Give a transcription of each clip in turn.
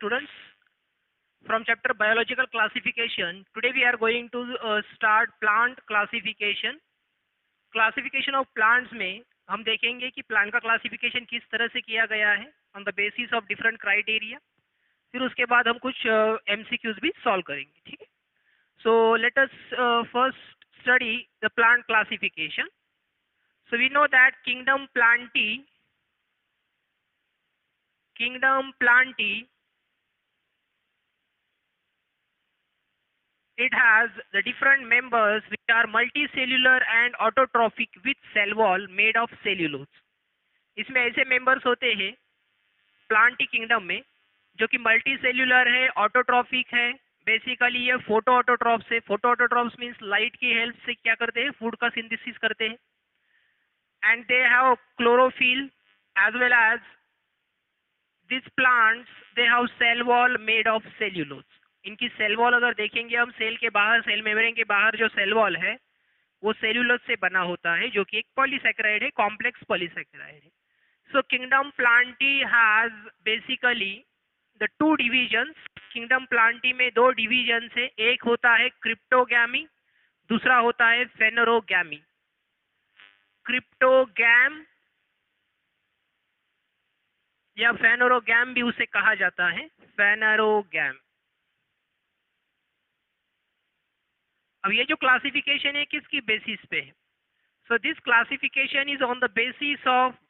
students, from chapter biological classification. Today we are going to start plant classification. Classification of plants में हम देखेंगे कि plant का classification किस तरह से किया गया है on the basis of different criteria. फिर उसके बाद हम कुछ MCQs भी सॉल्व करेंगे. ठीक है. So let us first study the plant classification. So we know that kingdom Plantae, it has the different members which are multicellular and autotrophic with cell wall made of cellulose. इसमें ऐसे members होते हैं Plantae kingdom में जो कि multi cellular है, autotrophic है. Basically ये फोटो ऑटोट्रॉप्स है. फोटो ऑटोट्रॉप्स मीन्स लाइट की हेल्प से क्या करते हैं, फूड का सिंथेसिस करते हैं. And they have chlorophyll as well as this plants they have cell wall made of cellulose. इनकी सेल वॉल अगर देखेंगे हम, सेल के बाहर, सेल मेम्ब्रेन के बाहर जो सेल वॉल है वो सेल्यूलोज से बना होता है, जो कि एक पॉलीसैकेराइड है, कॉम्प्लेक्स पॉलीसैकेराइड है. So kingdom Plantae has basically the two divisions. Kingdom Plantae में दो divisions है. एक होता है क्रिप्टोगैमी, दूसरा होता है फेनोरोगैमी. क्रिप्टोगैम या फेनोरोगैम भी उसे कहा जाता है. फेनोरोगैम. अब ये जो क्लासिफिकेशन है किसकी बेसिस पे है? So this classification is on the basis of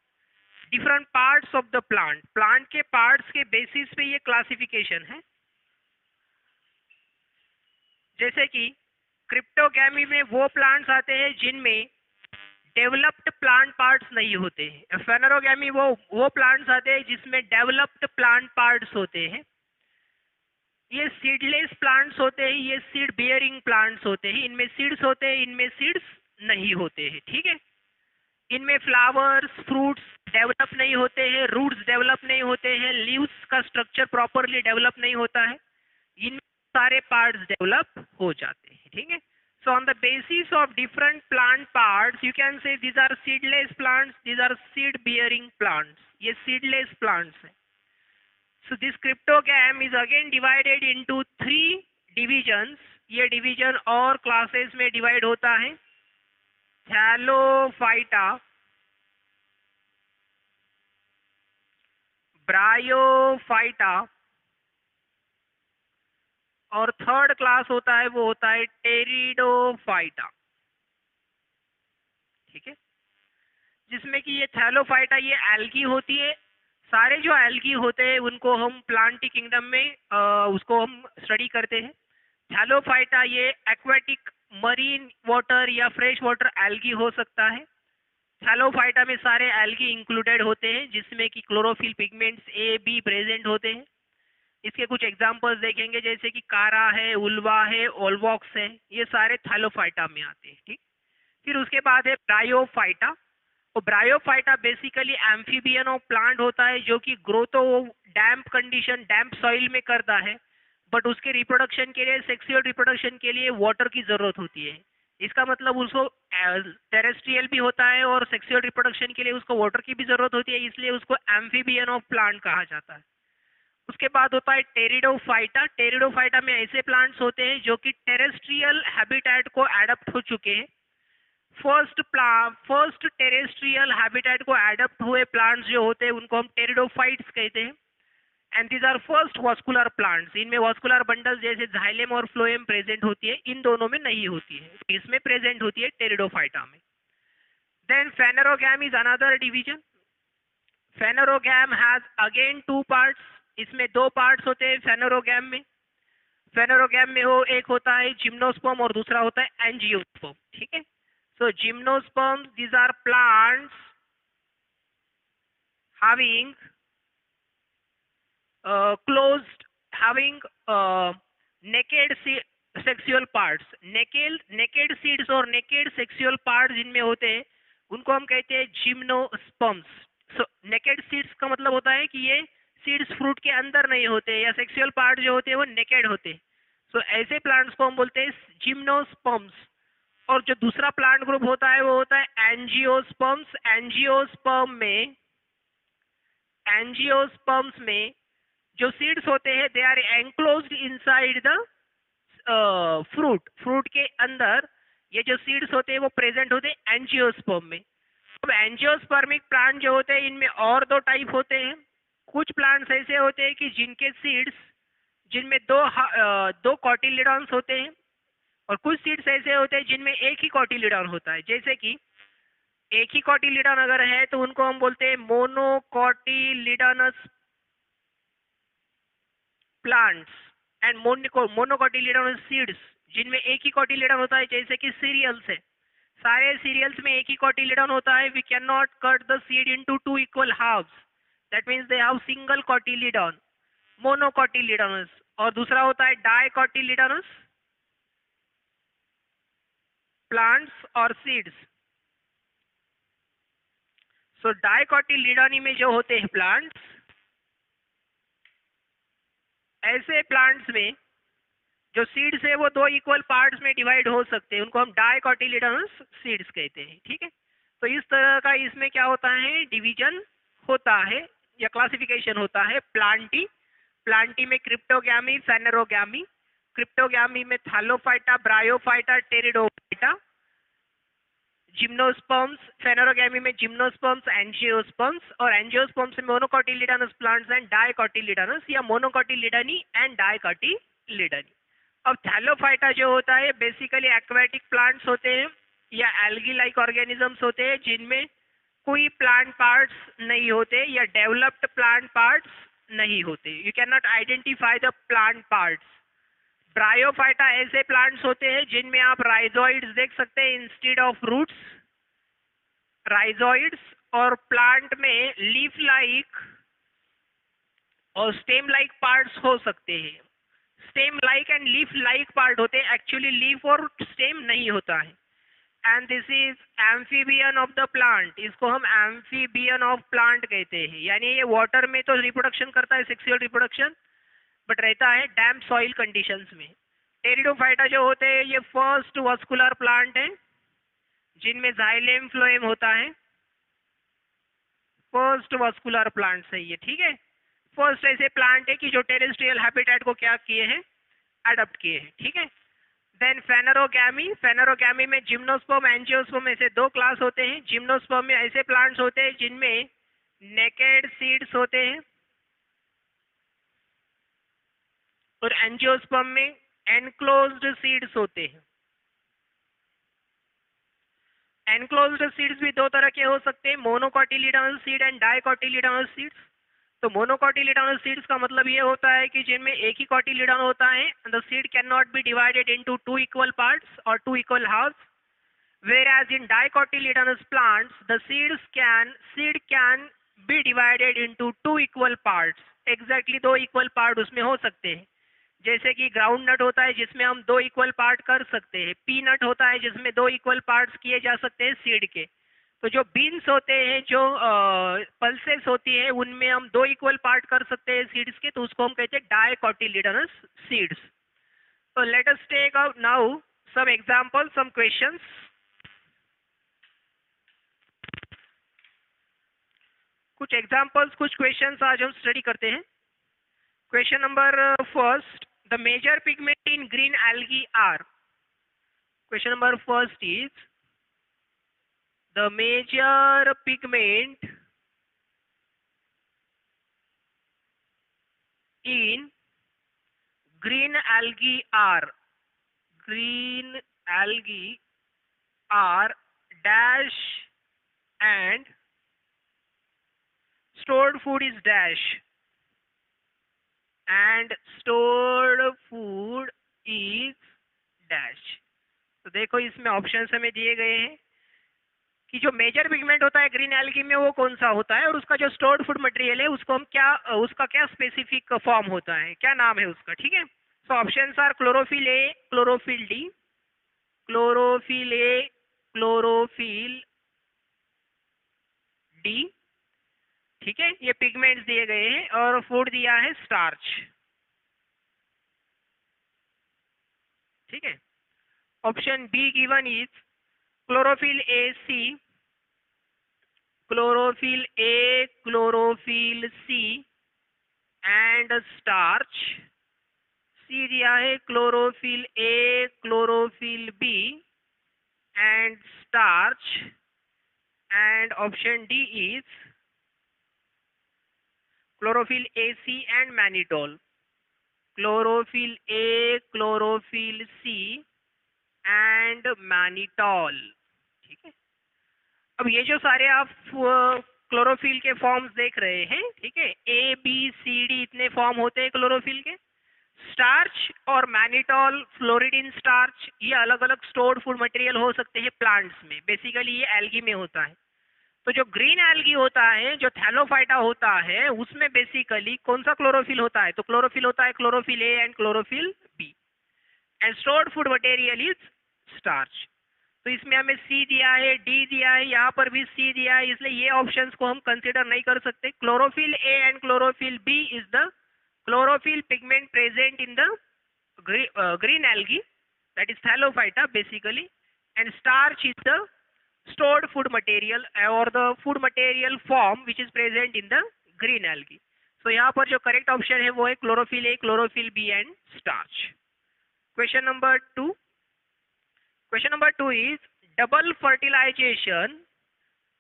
different parts of the plant. Plant के पार्ट्स के बेसिस पे ये क्लासिफिकेशन है. जैसे कि क्रिप्टोगैमी में वो प्लांट्स आते हैं जिनमें डेवलप्ड प्लांट पार्ट्स नहीं होते हैं. फेनोरोगैमी वो प्लांट्स आते हैं जिसमें डेवलप्ड प्लांट पार्ट्स होते हैं. ये सीडलेस प्लांट्स होते हैं, ये सीड बियरिंग प्लांट्स होते हैं. इनमें सीड्स होते हैं, इनमें सीड्स नहीं होते हैं. ठीक है. इनमें फ्लावर्स, फ्रूट्स डेवलप नहीं होते हैं, रूट्स डेवलप नहीं होते हैं, लीव्स का स्ट्रक्चर प्रॉपरली डेवलप नहीं होता है. इनमें सारे पार्ट्स डेवलप हो जाते हैं. ठीक है. So on the basis of different plant parts you can say these are seedless plants, these are seed bearing plants. ये सीडलेस प्लांट्स हैं. So this cryptogam is again divided into 3 divisions. ये division और classes में divide होता है. Thallophyta, bryophyta और third class होता है वो होता है टेरिडोफाइटा. ठीक है. जिसमें कि ये थैलोफाइटा ये एल्गी होती है. सारे जो एल्गी होते हैं उनको हम प्लांटी किंगडम में उसको हम स्टडी करते हैं. थैलोफाइटा ये एक्वेटिक, मरीन वाटर या फ्रेश वाटर एल्गी हो सकता है. थैलोफाइटा में सारे एल्गी इंक्लूडेड होते हैं जिसमें कि chlorophyll pigments A be present होते हैं. इसके कुछ एग्जांपल्स देखेंगे जैसे कि कारा है, उल्वा है, ओलवॉक्स है. ये सारे थैलोफाइटा में आते हैं. ठीक. फिर उसके बाद है ब्रायोफाइटा. और bryophyta basically amphibian of plant होता है जो कि ग्रो तो डैम्प कंडीशन, डैम्प सॉइल में करता है, बट उसके रिप्रोडक्शन के लिए, सेक्सुअल रिप्रोडक्शन के लिए वाटर की जरूरत होती है. इसका मतलब उसको टेरेस्ट्रियल भी होता है और सेक्सुअल रिप्रोडक्शन के लिए उसको वाटर की भी जरूरत होती है, इसलिए उसको एम्फीबियन ऑफ प्लांट कहा जाता है. उसके बाद होता है टेरिडोफाइटा. टेरिडोफाइटा में ऐसे प्लांट्स होते हैं जो कि टेरेस्ट्रियल हैबिटेट को एडप्ट हो चुके हैं. फर्स्ट टेरेस्ट्रियल हैबिटेट को एडप्ट हुए प्लांट्स जो होते हैं उनको हम टेरिडोफाइट्स कहते हैं. And these are first vascular plants. इनमें वास्कुलर बंडल जैसे जाइलेम और फ्लोएम प्रेजेंट होती है. इन दोनों में नहीं होती है, इसमें प्रेजेंट होती है टेरिडोफाइटा में. Then phanerogam is another division. Phanerogam has again 2 parts. इसमें 2 पार्ट्स होते हैं फेनोरोगैम में. फेनोरोगैम में एक होता है जिम्नोस्पर्म और दूसरा होता है एंजियोस्पर्म. ठीक है. So gymnosperm, these are plants having closed, having naked sexual parts. naked seeds और naked sexual parts जिनमें होते हैं उनको हम कहते हैं जिम्नोस्पर्म्स. सो naked seeds का मतलब होता है कि ये सीड्स फ्रूट के अंदर नहीं होते या सेक्सुअल पार्ट जो होते हैं वो नेकेड होते हैं. सो ऐसे प्लांट्स को हम बोलते हैं जिम्नोस्पर्म्स. और जो दूसरा प्लांट ग्रुप होता है वो होता है एंजियोस्पर्म्स. एंजियोस्पर्म्स में जो सीड्स होते हैं they are enclosed inside the fruit के अंदर ये जो सीड्स होते हैं वो प्रेजेंट होते हैं एंजियोस्पर्म में। अब एंजियोस्पर्मिक प्लांट जो होते हैं इनमें और दो टाइप होते हैं। कुछ प्लांट्स ऐसे होते हैं कि जिनके सीड्स जिनमें दो कॉटिलिडॉन्स होते हैं, और कुछ सीड्स ऐसे होते हैं जिनमें एक ही कॉटिलिडॉन होता है। जैसे कि एक ही कॉटिलिडॉन अगर है तो उनको हम बोलते हैं मोनोकॉटिलिडॉनस प्लांट्स एंड मोनोकॉटिलिडॉनस सीड्स जिनमें एक ही कॉटिलिडॉन होता है, जैसे कि सीरियल्स है। सारे सीरियल्स में एक ही कॉटिलिडॉन होता है। We can not cut the seed into two equal halves, that means they have single cotyledon, monocotyledonous. और दूसरा होता है डाइकॉटिलिडॉनस प्लांट्स और सीड्स। सो डाइकॉटिलिडॉनी में जो होते हैं प्लांट्स, ऐसे प्लांट्स में जो सीड्स है वो दो इक्वल पार्ट्स में डिवाइड हो सकते हैं, उनको हम डाइकॉटिलिडॉनस सीड्स कहते हैं। ठीक है, तो इस तरह का इसमें क्या होता है, डिवीजन होता है या क्लासिफिकेशन होता है। प्लांटी में क्रिप्टोगैमी, फेनेरोगैमी। क्रिप्टोगैमी में थैलोफाइटा, ब्रायोफाइटा, टेरिडोफाइटा। जिम्नोस्पर्म्स, फेनेरोगैमी में जिम्नोस्पर्म्स, एंजियोस्पर्म्स। और एंजियोस्पर्म्स में मोनोकॉटिलिडॉनस प्लांट्स एंड डाइकॉटिलिडॉनस, या मोनोकॉटिलिडनी एंड डाइकॉटिलिडनी। अब थैलोफाइटा जो होता है बेसिकली एक्वेटिक प्लांट्स होते हैं या एल्गी लाइक ऑर्गेनिजम्स होते हैं जिनमें कोई प्लांट पार्ट्स नहीं होते या डेवलप्ड प्लांट पार्ट्स नहीं होते। You can not identify the plant parts. Bryophyta ऐसे प्लांट्स होते हैं जिनमें आप राइजोइड्स देख सकते हैं इंस्टेड ऑफ रूट्स, राइजोइड्स। और प्लांट में लीफ लाइक और स्टेम लाइक पार्ट्स हो सकते हैं। Stem like and leaf like part होते हैं, एक्चुअली लीफ और स्टेम नहीं होता है। And this is amphibian of the plant, इसको हम एम्फीबियन ऑफ प्लांट कहते हैं। यानी ये वाटर में तो रिप्रोडक्शन करता है, सेक्सुअल रिप्रोडक्शन, बट रहता है डैम्प सॉइल कंडीशंस में। टेरिडोफाइटा जो होते हैं ये फर्स्ट वस्कुलर प्लांट है जिनमें जाइलेम फ्लोएम होता है। फर्स्ट वस्कुलर प्लांट है ये। ठीक है, फर्स्ट ऐसे प्लांट है कि जो टेरेस्ट्रियल हैबिटेट को क्या किए हैं, अडॉप्ट किए हैं। ठीक है, देन फेनेरोगैमी। फेनेरोगैमी में जिम्नोस्पर्म, एंजियोस्पर्म ऐसे दो क्लास होते हैं। जिम्नोस्पर्म में ऐसे प्लांट्स होते हैं जिनमें नेकेड सीड्स होते हैं, और एंजियोस्पर्म में एनक्लोज्ड सीड्स होते हैं। एनक्लोज्ड सीड्स भी दो तरह के हो सकते हैं, मोनोकॉटिलिडॉनस सीड एंड डाइकॉटिलिडॉनस सीड्स। तो मोनोकॉटिलिडॉनस सीड्स का मतलब ये होता है कि जिनमें एक ही कॉटिलिडॉन होता है, the seed can not be divided into two equal parts और two equal halves. Whereas in dicotyledonous plants, the seed can be divided into two equal parts. Exactly दो equal part उसमें हो सकते हैं। जैसे कि ग्राउंड नट होता है जिसमें हम दो इक्वल पार्ट कर सकते हैं, पीनट होता है जिसमें दो इक्वल पार्ट्स किए जा सकते हैं सीड के। तो जो बीन्स होते हैं, जो पल्सेस होती है, उनमें हम दो इक्वल पार्ट कर सकते हैं सीड्स के, तो उसको हम कहते हैं डाइकोटिलिडोनस सीड्स। तो let us take out now some example, some questions. कुछ एग्जांपल्स, कुछ क्वेश्चंस आज हम स्टडी करते हैं। Question number first, the major pigment in green algae are. Question number first is the major pigment in green algae are. Green algae are dash and stored food is dash and stored food is dash। तो देखो इसमें options हमें दिए गए हैं कि जो major pigment होता है ग्रीन एल्गी में वो कौन सा होता है, और उसका जो स्टोर्ड फूड मटेरियल है उसको हम क्या, उसका क्या स्पेसिफिक फॉर्म होता है, क्या नाम है उसका। ठीक है, so options are chlorophyll A, chlorophyll D, chlorophyll A, chlorophyll D. ठीक है, ये पिगमेंट्स दिए गए हैं और फूड दिया है स्टार्च। ठीक है, option B given is chlorophyll A C, chlorophyll A, chlorophyll C, and starch. C दिया है chlorophyll A, chlorophyll B and starch. And option D is chlorophyll A, C and mannitol. Chlorophyll A, chlorophyll C and mannitol. ठीक है, अब ये जो सारे आप chlorophyll के फॉर्म्स देख रहे हैं, ठीक है, ए बी सी डी इतने फॉर्म होते हैं क्लोरोफिल के। स्टार्च और मैनिटोल, फ्लोरिडिन स्टार्च, ये अलग अलग स्टोर्ड फूड मटेरियल हो सकते हैं प्लांट्स में। बेसिकली ये एल्गी में होता है। तो जो ग्रीन एल्गी होता है, जो थैलोफाइटा होता है, उसमें बेसिकली कौन सा क्लोरोफिल होता है? तो क्लोरोफिल होता है chlorophyll A and chlorophyll B. And stored food material is starch. तो इसमें हमें सी दिया है, डी दिया है, यहाँ पर भी सी दिया है, इसलिए ये ऑप्शंस को हम कंसीडर नहीं कर सकते। Chlorophyll A and chlorophyll B is the chlorophyll pigment present in the green algae, that is thallophyta basically, and starch is the stored food material or the food material form which is present in the green algae. So यहाँ पर जो correct option है वो है chlorophyll A, chlorophyll B and starch. Question number 2. Question number 2 is double fertilization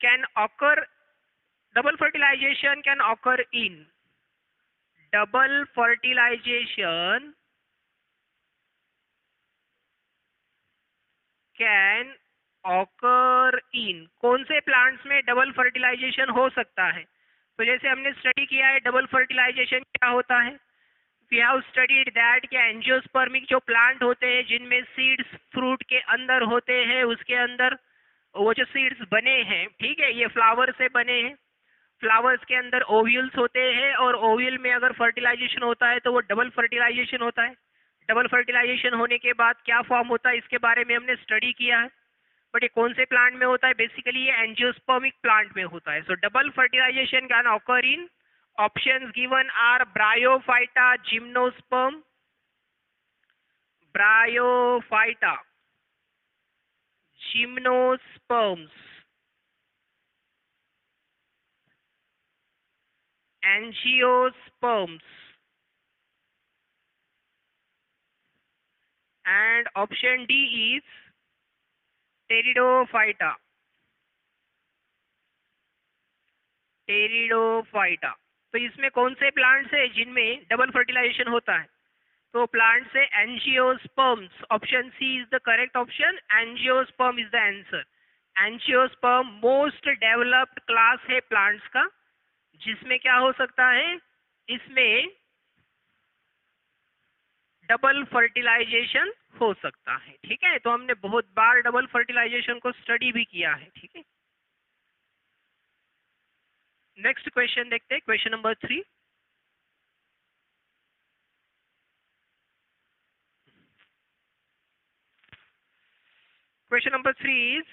can occur. Double fertilization can occur in. Double fertilization can occur in. कौन से plants में double fertilisation हो सकता है? तो जैसे हमने स्टडी किया है डबल फर्टिलाइजेशन क्या होता है। वी हैव स्टडीड दैट कि एंजियोस्पर्मिक जो प्लांट होते हैं जिनमें सीड्स फ्रूट के अंदर होते हैं, उसके अंदर वो जो सीड्स बने हैं, ठीक है, ये फ्लावर से बने हैं। फ्लावर्स के अंदर ओव्यूल्स होते हैं और ओव्यूल में अगर फर्टिलाइजेशन होता है तो वो डबल फर्टिलाइजेशन होता है। डबल फर्टिलाइजेशन होने के बाद क्या फॉर्म होता है इसके बारे में हमने स्टडी किया है। बट ये कौन से प्लांट में होता है? बेसिकली ये एंजियोस्पर्मिक प्लांट में होता है। सो double fertilisation can occur in. Options given are bryophyta, gymnosperm, bryophyta, gymnosperms, angiosperms, and option D is pteridophyta. Pteridophyta. तो इसमें कौन से प्लांट्स है जिनमें डबल फर्टिलाइजेशन होता है? तो प्लांट्स है angiosperms. Option C is the correct option. Angiosperm is the answer. Angiosperm most developed class है प्लांट्स का, जिसमें क्या हो सकता है? इसमें डबल फर्टिलाइजेशन हो सकता है। ठीक है, तो हमने बहुत बार डबल फर्टिलाइजेशन को स्टडी भी किया है। ठीक है, नेक्स्ट क्वेश्चन देखते हैं, question number 3। Question number 3 is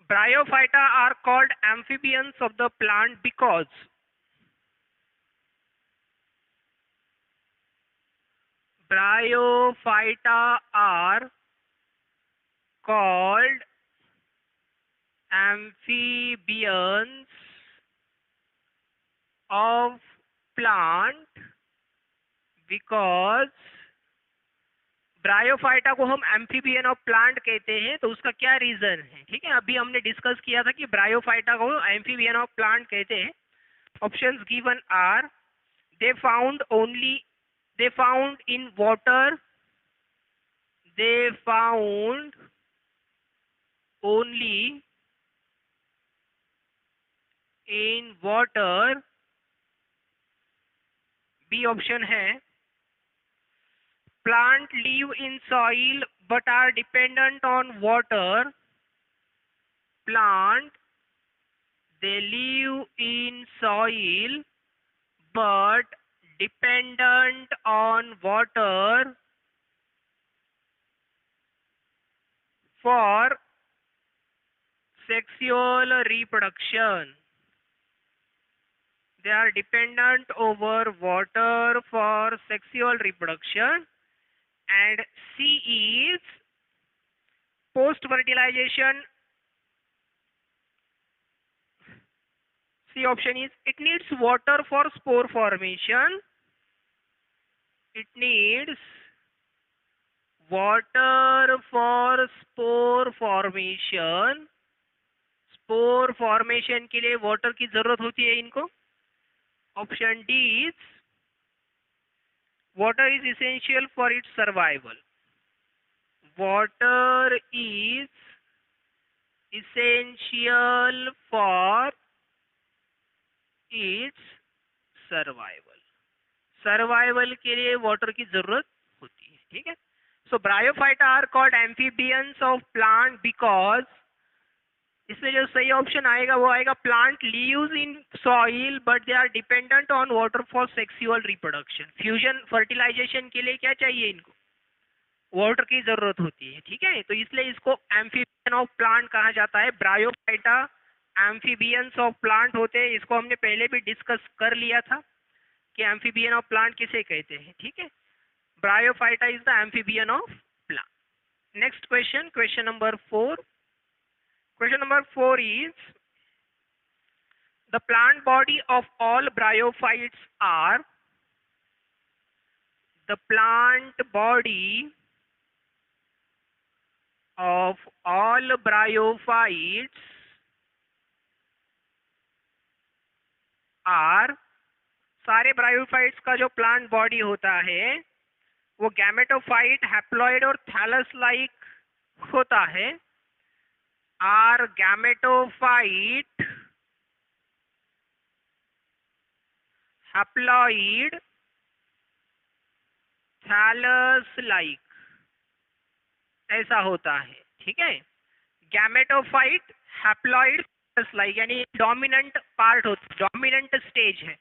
Bryophyta are called amphibians of the plant because Bryophyta are called amphibians of plant because bryophyta को हम एम्फीबियन ऑफ प्लांट कहते हैं। तो उसका क्या रीजन है? ठीक है, अभी हमने डिस्कस किया था कि ब्रायोफाइटा को एम्फीबियन ऑफ प्लांट कहते हैं। Options given are they found in water, they found only in water. B option है plant live in soil but are dependent on water. Plant, they live in soil but dependent on water for sexual reproduction. They are dependent over water for sexual reproduction. And C is post fertilization. C option is it needs water for spore formation. It needs water for spore formation. Spore formation के लिए water की जरूरत होती है इनको. Option D is water is essential for its survival. Water is essential for its survival. Survival के लिए water की जरूरत होती है. ठीक है. So bryophyta are called amphibians of plant because, इसमें जो सही ऑप्शन आएगा वो आएगा plant lives in soil but they are dependent on water for sexual reproduction. Fusion fertilisation के लिए क्या चाहिए इनको? वाटर की जरूरत होती है. ठीक है. तो इसलिए इसको एम्फीबियन ऑफ प्लांट कहा जाता है. ब्रायोफाइटा एम्फीबियंस ऑफ प्लांट होते हैं. इसको हमने पहले भी डिस्कस कर लिया था कि एम्फीबियन ऑफ प्लांट किसे कहते हैं. ठीक है. Bryophyta is the amphibian of plant. Next question, question number 4. Question number 4 is the plant body of all bryophytes are the plant body of all bryophytes are, सारे ब्रायोफाइट्स का जो plant body होता है वो गैमेटोफाइट, हैप्लॉइड और thallus like होता है. Are gametophyte, haploid, thallus like, ऐसा होता है. ठीक है. गैमेटोफाइट, हैप्लॉइड, थैलस लाइक यानी डोमिनेंट पार्ट होता, डोमिनेंट स्टेज है.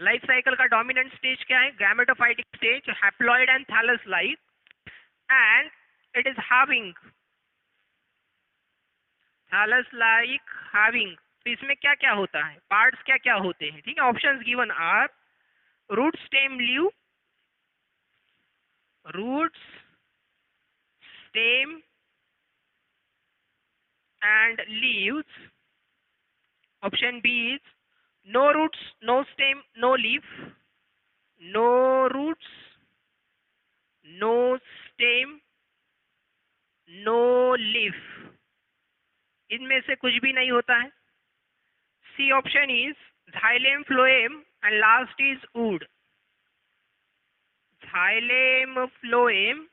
लाइफ साइकिल का डोमिनेंट स्टेज क्या है? Gametophytic stage, haploid and thallus like, and it is having thallus like having. तो इसमें क्या क्या होता है, पार्ट्स क्या क्या होते हैं? ठीक है. Options given are root stem leave, roots stem and leaves. Option B is no roots, no stem, no leaf. No roots, no stem, no leaf. इनमें से कुछ भी नहीं होता है. C option is xylem, phloem and last is wood. Xylem, phloem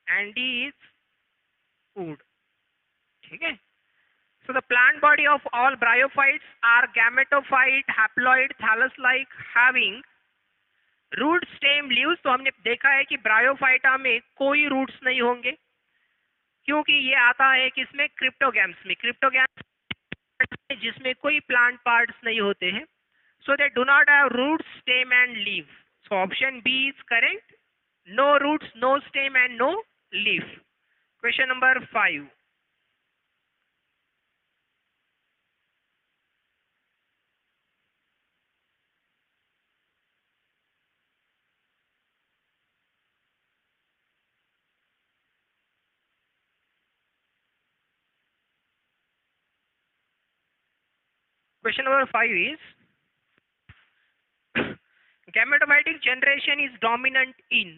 and is wood. ठीक है. So the plant body of all bryophytes are gametophyte, haploid, thallus-like, having root, stem, leaves. तो हमने देखा है कि ब्रायोफाइटा में कोई रूट्स नहीं होंगे क्योंकि ये आता है किसमें? क्रिप्टोगैम्स में. क्रिप्टोगैम्स जिसमें कोई प्लांट पार्ट्स नहीं होते हैं. So they do not have roots, stem and leave. So option B is correct. No roots, no stem and no leaf. Question number 5. Question number 5 is gametophytic generation is dominant in.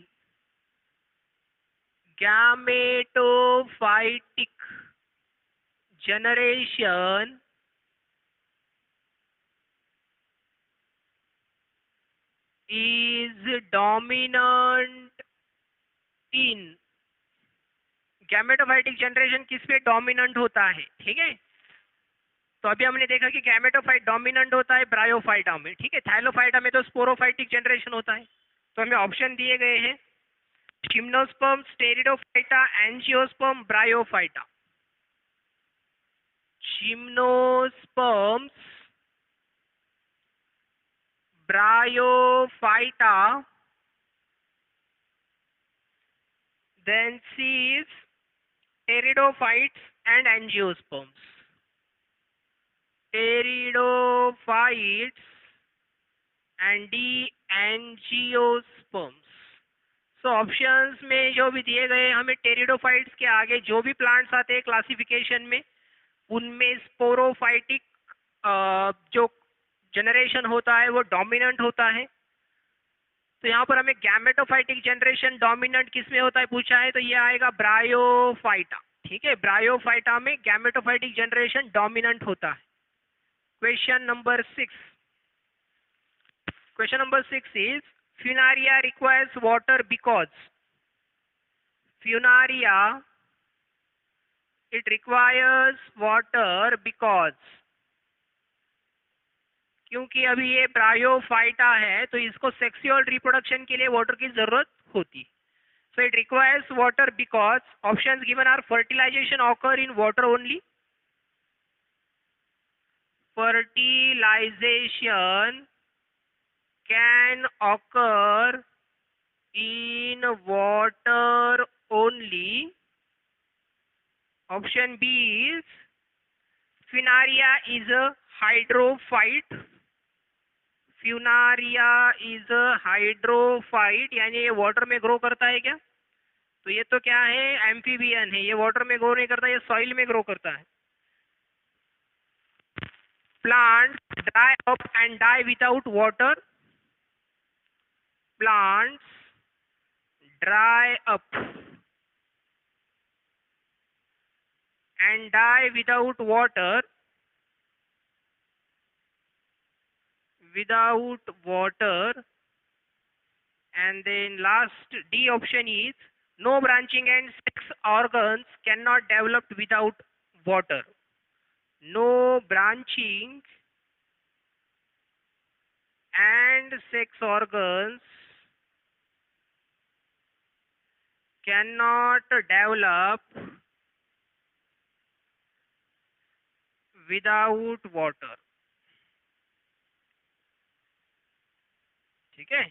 Gametophytic generation is dominant in. Gametophytic generation किस पे dominant होता है? ठीक है. तो अभी हमने देखा कि गैमेटोफाइट डोमिनेंट होता है ब्रायोफाइटा में. ठीक है. थैलोफाइटा में तो स्पोरोफाइटिक जनरेशन होता है. तो हमें ऑप्शन दिए गए हैं gymnosperm, pteridophyta, angiosperm, bryophyta. Gymnosperms, bryophyta, then C is pteridophytes and angiosperms. Pteridophytes and D angiosperms. So options में जो भी दिए गए हमें टेरिडोफाइट्स के आगे जो भी प्लांट्स आते हैं क्लासिफिकेशन में उनमें स्पोरोफाइटिक जो जनरेशन होता है वो डोमिनेंट होता है। तो यहाँ पर हमें गैमेटोफाइटिक जनरेशन डोमिनेंट किसमें होता है पूछा है, तो ये आएगा ब्रायोफाइटा। ठीक है, ब्रायोफाइटा में गैमेटोफाइटिक जनरेशन डोमिनेंट होता है। Question number 6 is Funaria requires water because Funaria it requires water because क्योंकि अभी ये ब्रायोफाइटा है तो इसको सेक्सुअल रिप्रोडक्शन के लिए वाटर की जरूरत होती है। So it requires water because options given are fertilization occur in water only. Fertilization can occur in water only. Option B is Funaria is a hydrophyte. Funaria is a hydrophyte, यानी ये water में grow करता है क्या? तो ये तो क्या है, एम्फीबियन है, ये वाटर में ग्रो नहीं करता, ये सॉइल में ग्रो करता है। Plants dry up and die without water. Plants dry up and die without water. And then last D option is no branching and sex organs cannot develop without water. No branching and sex organs cannot develop without water. ठीक है,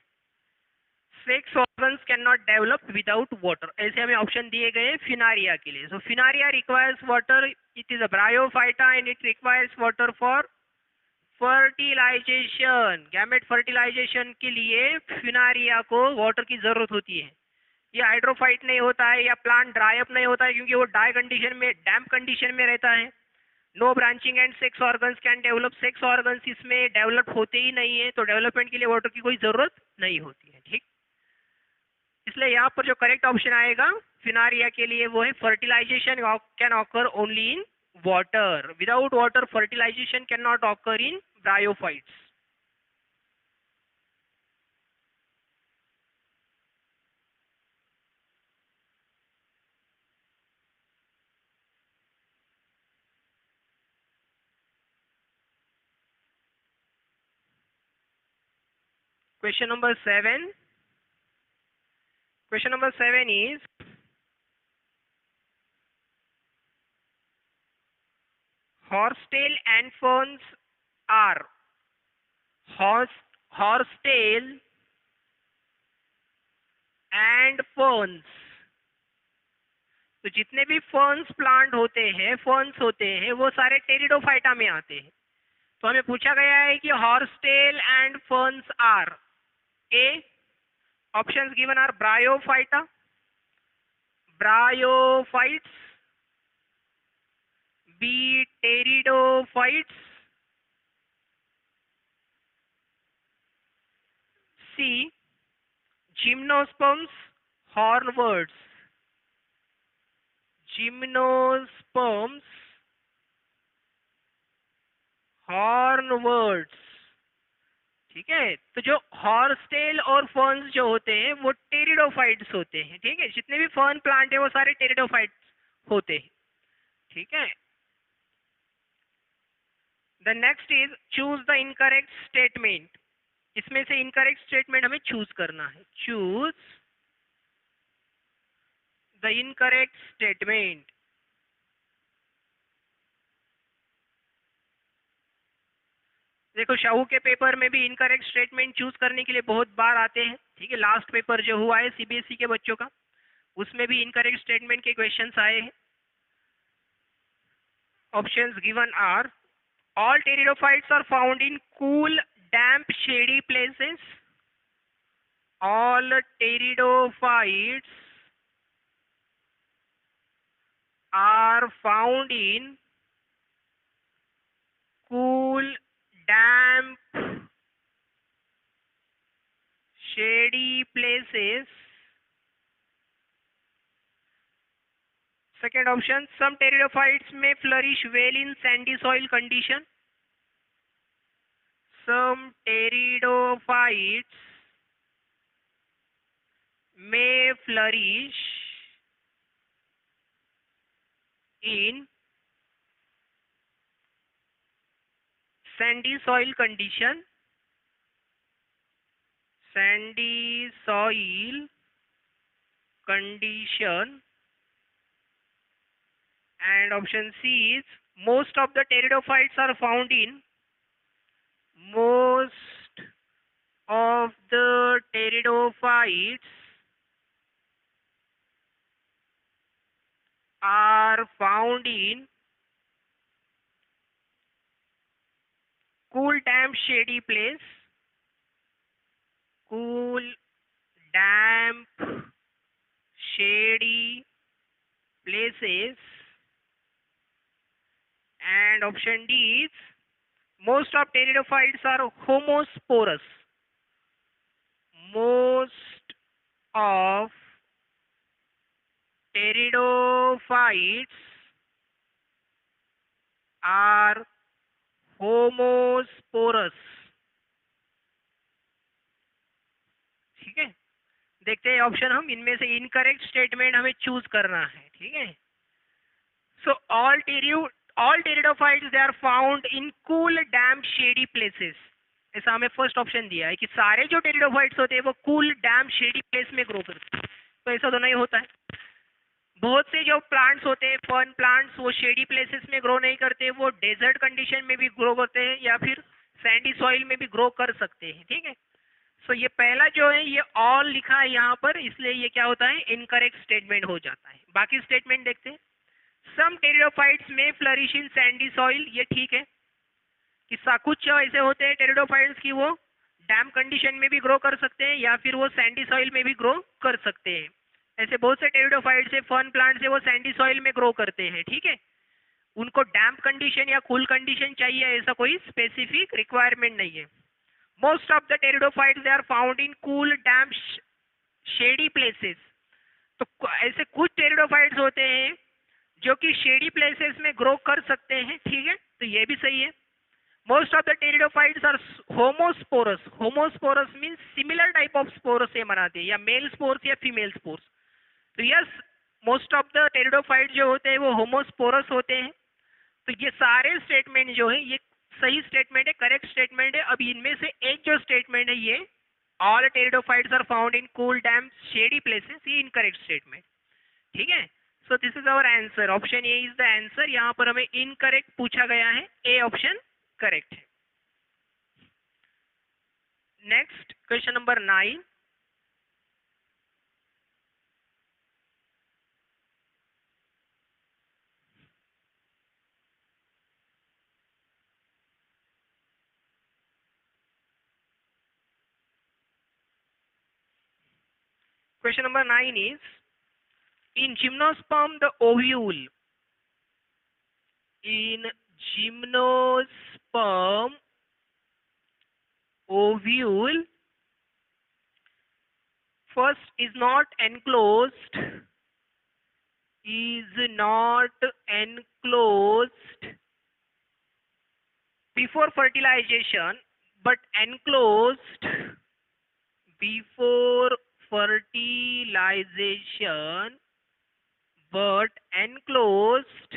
sex organs can not develop without water, ऐसे हमें option दिए गए Funaria के लिए। So Funaria requires water, it is a bryophyta and it requires water for fertilisation. Gamete fertilisation के लिए फिनारिया को वाटर की जरूरत होती है। ये हाइड्रोफाइट नहीं होता है या प्लांट ड्राई अप नहीं होता है क्योंकि वो ड्राई कंडीशन में, डैम्प कंडीशन में रहता है। No branching and sex organs can develop, sex organs इसमें डेवलप होते ही नहीं है, तो डेवलपमेंट के लिए वाटर की कोई जरूरत नहीं होती है। ठीक, इसलिए यहाँ पर जो करेक्ट ऑप्शन आएगा फिनारिया के लिए वो है fertilization can occur only in water, without water fertilization can not occur in bryophytes. Question number 7. Question number 7 is horsetail and ferns are horsetail and ferns। तो जितने भी फर्न्स प्लांट होते हैं वो सारे टेरिडोफाइटा में आते हैं। तो हमें पूछा गया है कि horsetail and ferns are A, options given are bryophyta, bryophytes, B pteridophytes, C gymnosperms hornworts, gymnosperms hornworts. ठीक है, तो जो हॉर्सटेल और फर्न्स जो होते हैं वो टेरिडोफाइट्स होते हैं। ठीक है, जितने भी फर्न प्लांट है वो सारे टेरिडोफाइट्स होते हैं। ठीक है, the next is choose the incorrect statement. इसमें से इनकरेक्ट स्टेटमेंट हमें चूज करना है। Choose the incorrect statement. देखो शाहू के पेपर में भी इनकरेक्ट स्टेटमेंट चूज करने के लिए बहुत बार आते हैं। ठीक है, लास्ट पेपर जो हुआ है सीबीएसई के बच्चों का, उसमें भी इनकरेक्ट स्टेटमेंट के क्वेश्चंस आए हैं। Options given are all pteridophytes are found in cool, damp, shady places. All pteridophytes are found in cool, damp, shady places. Second option, some pteridophytes may flourish well in sandy soil condition. Some pteridophytes may flourish in sandy soil condition. Sandy soil condition. And option C is most of the pteridophytes are found in most of the pteridophytes are found in cool, damp, shady place. Cool, damp, shady places. And option D is most of pteridophytes are homosporous. Most of pteridophytes are homosporous. ठीक है, देखते हैं option हम इनमें से incorrect statement हमें choose करना है. ठीक है, so all pteridophytes they are found in cool, damp, shady places. ऐसा हमें फर्स्ट ऑप्शन दिया है कि सारे जो टेरिडोफाइट्स होते हैं वो कूल, डैम्प, शेडी प्लेस में ग्रो करते हैं. तो ऐसा तो नहीं होता है. बहुत से जो प्लांट्स होते हैं, फर्न प्लांट्स, वो शेडी प्लेसेस में ग्रो नहीं करते, वो डेजर्ट कंडीशन में भी ग्रो करते हैं या फिर सैंडी सॉइल में भी ग्रो कर सकते हैं. ठीक है, सो ये पहला जो है ये ऑल लिखा है यहाँ पर, इसलिए ये क्या होता है, इनकरेक्ट स्टेटमेंट हो जाता है. बाकी स्टेटमेंट देखते हैं. सम टेरिडोफाइट्स में फ्लरिश इन सैंडी सॉइल, ये ठीक है कि कुछ ऐसे होते हैं टेरिडोफाइट्स की वो डैम्प कंडीशन में भी ग्रो कर सकते हैं या फिर वो सैंडी सॉइल में भी ग्रो कर सकते हैं. ऐसे बहुत से टेरिडोफाइट्स है, फर्न प्लांट्स है, वो सैंडी सॉइल में ग्रो करते हैं. ठीक है, उनको डैम्प कंडीशन या कूल कंडीशन चाहिए, ऐसा कोई स्पेसिफिक रिक्वायरमेंट नहीं है. Most of the pteridophytes they are found in cool, damp, shady places. तो ऐसे कुछ टेरिडोफाइट्स होते हैं जो कि शेडी प्लेसेस में ग्रो कर सकते हैं. ठीक है, तो ये भी सही है. Most of the pteridophytes are homosporous. Homosporous means similar type of spore से बनाते हैं, या मेल स्पोर्स या फीमेल स्पोर्स. तो yes, most of the pteridophyte जो होते हैं वो होमोस्पोरस होते हैं. तो ये सारे स्टेटमेंट जो है ये सही स्टेटमेंट है, करेक्ट स्टेटमेंट है. अब इनमें से एक जो स्टेटमेंट है ये all pteridophytes are found in cool, damp, shady places, ये इनकरेक्ट स्टेटमेंट. ठीक है, so this is our answer. Option A is the answer. यहाँ पर हमें इनकरेक्ट पूछा गया है, ए ऑप्शन करेक्ट है. Next question number 9. Question number 9 is, in gymnosperm the ovule, in gymnosperm ovule first is not enclosed before fertilization, but enclosed before fertilization, but enclosed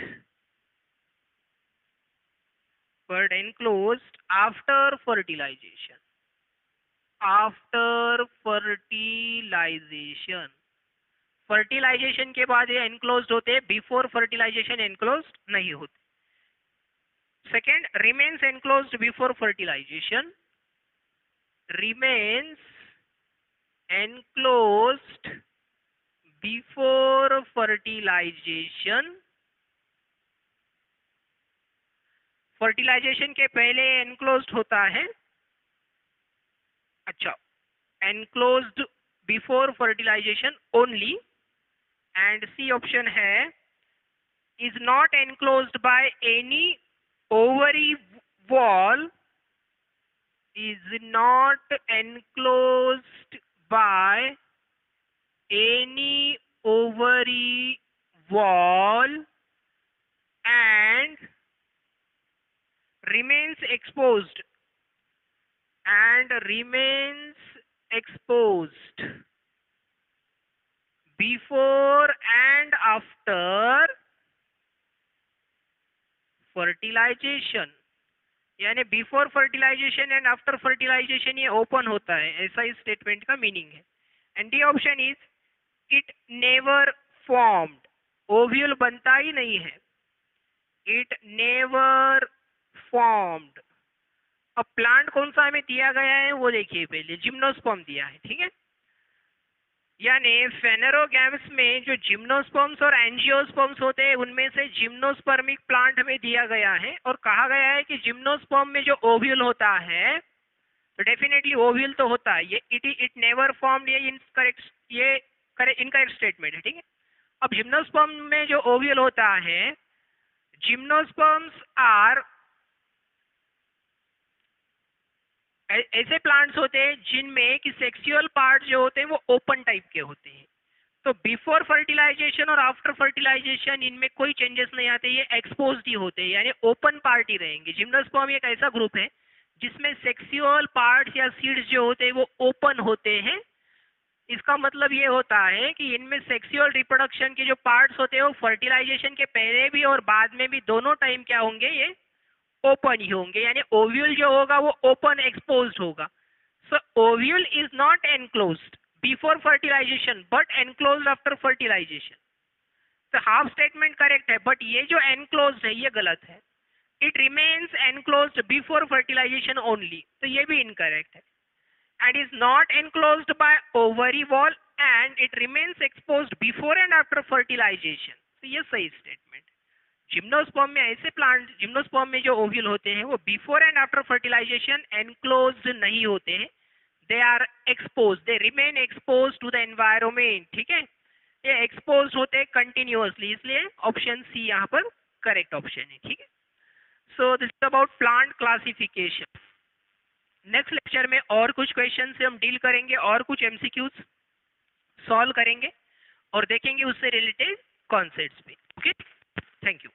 after fertilization. After fertilization, fertilization के बाद ये enclosed होते हैं, before fertilisation enclosed नहीं होते. Second, remains enclosed before fertilisation. Remains enclosed before fertilisation. Fertilisation के पहले enclosed होता है. अच्छा, enclosed before fertilisation only. And C option है, is not enclosed by any ovary wall is not enclosed by any ovary wall and remains exposed before and after fertilization. यानी before fertilization and after fertilization ये open होता है, ऐसा इस statement का meaning है. And D option is it never formed. Ovule बनता ही नहीं है. It never formed. अब प्लांट कौन सा हमें दिया गया है वो देखिए. पहले जिम्नोस्पर्म दिया है, ठीक है. यानी फेनेरोगैम्स में जो जिम्नोस्पर्म्स और एंजियोस्पर्म्स होते हैं उनमें से जिम्नोस्पर्मिक प्लांट हमें दिया गया है और कहा गया है कि जिम्नोस्पर्म में जो ओव्यूल होता है तो डेफिनेटली ओव्यूल तो होता है. ये इट नेवर फॉर्म्ड ये इनकरेक्ट स्टेटमेंट है, ठीक है. अब जिम्नोस्पर्म में जो ओव्यूल होता है, जिम्नोस्पर्म्स आर ऐसे प्लांट्स होते हैं जिनमें कि सेक्सुअल पार्ट जो होते हैं वो ओपन टाइप के होते हैं. तो बिफोर फर्टिलाइजेशन और आफ्टर फर्टिलाइजेशन इनमें कोई चेंजेस नहीं आते, ये एक्सपोज्ड ही होते हैं, यानी ओपन पार्ट ही रहेंगे. जिम्नोस्पर्म एक ऐसा ग्रुप है जिसमें सेक्सुअल पार्ट्स या सीड्स जो होते हैं वो ओपन होते हैं. इसका मतलब ये होता है कि इनमें सेक्सुअल रिप्रोडक्शन के जो पार्ट्स होते हैं वो फर्टिलाइजेशन के पहले भी और बाद में भी दोनों टाइम क्या होंगे, ये ओपन ही होंगे. यानी ओव्यूल जो होगा वो ओपन एक्सपोज्ड होगा. So ovule is not enclosed before fertilisation but enclosed after fertilisation. तो हाफ स्टेटमेंट करेक्ट है, बट ये जो एनक्लोज्ड है ये गलत है. It remains enclosed before fertilisation only, तो ये भी इनकरेक्ट है. And is not enclosed by ovary wall and it remains exposed before and after fertilisation, तो ये सही स्टेटमेंट. जिम्नोस्पर्म में ऐसे प्लांट, जिम्नोस्पर्म में जो ओव्यूल होते हैं वो before and after fertilization enclosed नहीं होते हैं. They are exposed, they remain exposed to the environment, ठीक है. ये एक्सपोज्ड होते हैं कंटिन्यूअसली, इसलिए ऑप्शन सी यहाँ पर करेक्ट ऑप्शन है, ठीक है. So this is about plant classification. Next lecture में और कुछ क्वेश्चन से हम डील करेंगे और कुछ एमसीक्यूज सॉल्व करेंगे और देखेंगे उससे रिलेटेड कॉन्सेप्ट्स भी. Okay, thank you.